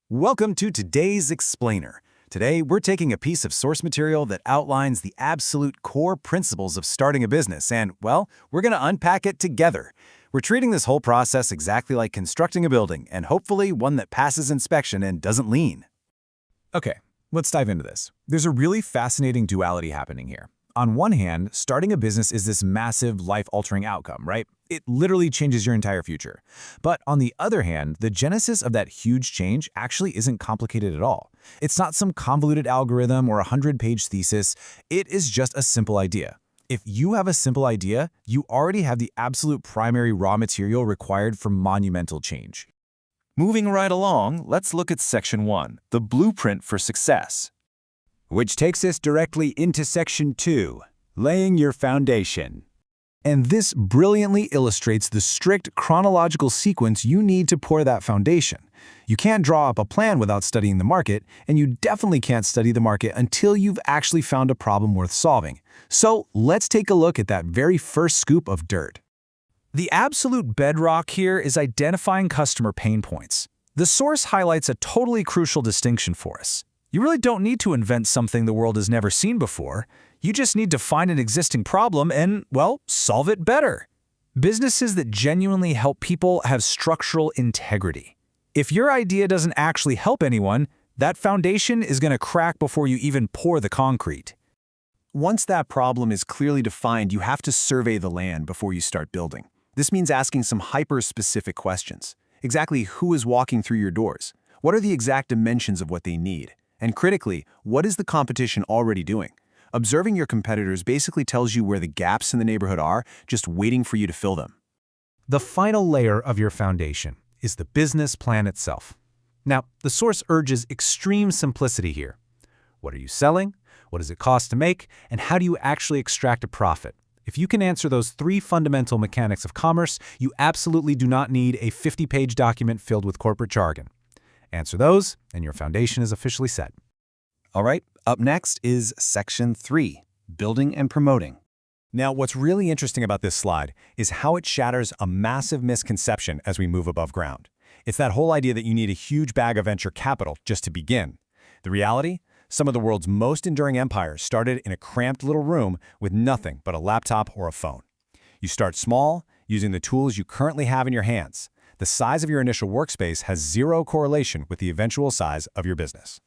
Welcome to today's Explainer. Today, we're taking a piece of source material that outlines the absolute core principles of starting a business, and, well, we're going to unpack it together. We're treating this whole process exactly like constructing a building, and hopefully one that passes inspection and doesn't lean. Okay, let's dive into this. There's a really fascinating duality happening here. On one hand, starting a business is this massive, life-altering outcome, right? It literally changes your entire future. But on the other hand, the genesis of that huge change actually isn't complicated at all. It's not some convoluted algorithm or a 100-page thesis. It is just a simple idea. If you have a simple idea, you already have the absolute primary raw material required for monumental change. Moving right along, let's look at Section 1, the blueprint for success. Which takes us directly into Section 2, laying your foundation. And this brilliantly illustrates the strict chronological sequence you need to pour that foundation. You can't draw up a plan without studying the market, and you definitely can't study the market until you've actually found a problem worth solving. So let's take a look at that very first scoop of dirt. The absolute bedrock here is identifying customer pain points. The source highlights a totally crucial distinction for us. You really don't need to invent something the world has never seen before. You just need to find an existing problem and, well, solve it better. Businesses that genuinely help people have structural integrity. If your idea doesn't actually help anyone, that foundation is going to crack before you even pour the concrete. Once that problem is clearly defined, you have to survey the land before you start building. This means asking some hyper-specific questions. Exactly who is walking through your doors? What are the exact dimensions of what they need? And critically, what is the competition already doing? Observing your competitors basically tells you where the gaps in the neighborhood are, just waiting for you to fill them. The final layer of your foundation is the business plan itself. Now, the source urges extreme simplicity here. What are you selling? What does it cost to make? And how do you actually extract a profit? If you can answer those three fundamental mechanics of commerce, you absolutely do not need a 50-page document filled with corporate jargon. Answer those, and your foundation is officially set. All right, up next is Section 3, building and promoting. Now, what's really interesting about this slide is how it shatters a massive misconception as we move above ground. It's that whole idea that you need a huge bag of venture capital just to begin. The reality? Some of the world's most enduring empires started in a cramped little room with nothing but a laptop or a phone. You start small, using the tools you currently have in your hands. The size of your initial workspace has zero correlation with the eventual size of your business.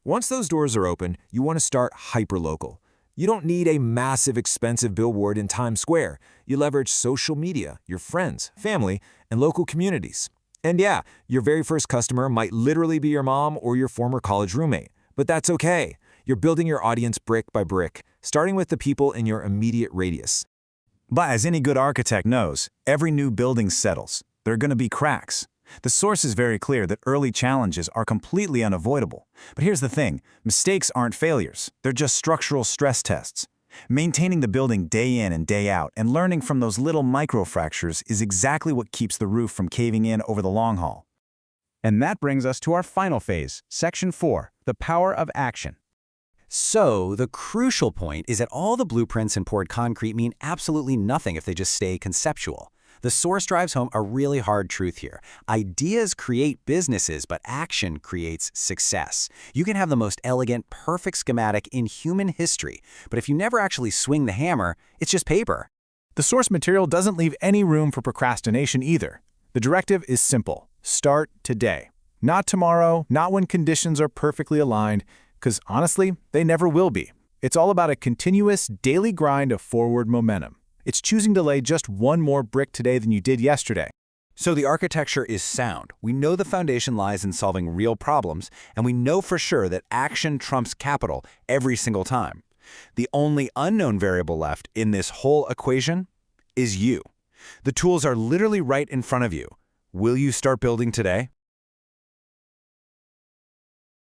Once those doors are open, you want to start hyperlocal. You don't need a massive, expensive billboard in Times Square. You leverage social media, your friends, family, and local communities. And yeah, your very first customer might literally be your mom or your former college roommate. But that's okay. You're building your audience brick by brick, starting with the people in your immediate radius. But as any good architect knows, every new building settles. There are going to be cracks. The source is very clear that early challenges are completely unavoidable. But here's the thing, mistakes aren't failures. They're just structural stress tests. Maintaining the building day in and day out and learning from those little microfractures is exactly what keeps the roof from caving in over the long haul. And that brings us to our final phase, Section 4, the power of action. So, the crucial point is that all the blueprints in poured concrete mean absolutely nothing if they just stay conceptual. The source drives home a really hard truth here. Ideas create businesses, but action creates success. You can have the most elegant, perfect schematic in human history, but if you never actually swing the hammer, it's just paper. The source material doesn't leave any room for procrastination either. The directive is simple. Start today. Not tomorrow, not when conditions are perfectly aligned, because honestly, they never will be. It's all about a continuous, daily grind of forward momentum. It's choosing to lay just one more brick today than you did yesterday. So the architecture is sound. We know the foundation lies in solving real problems, and we know for sure that action trumps capital every single time. The only unknown variable left in this whole equation is you. The tools are literally right in front of you. Will you start building today?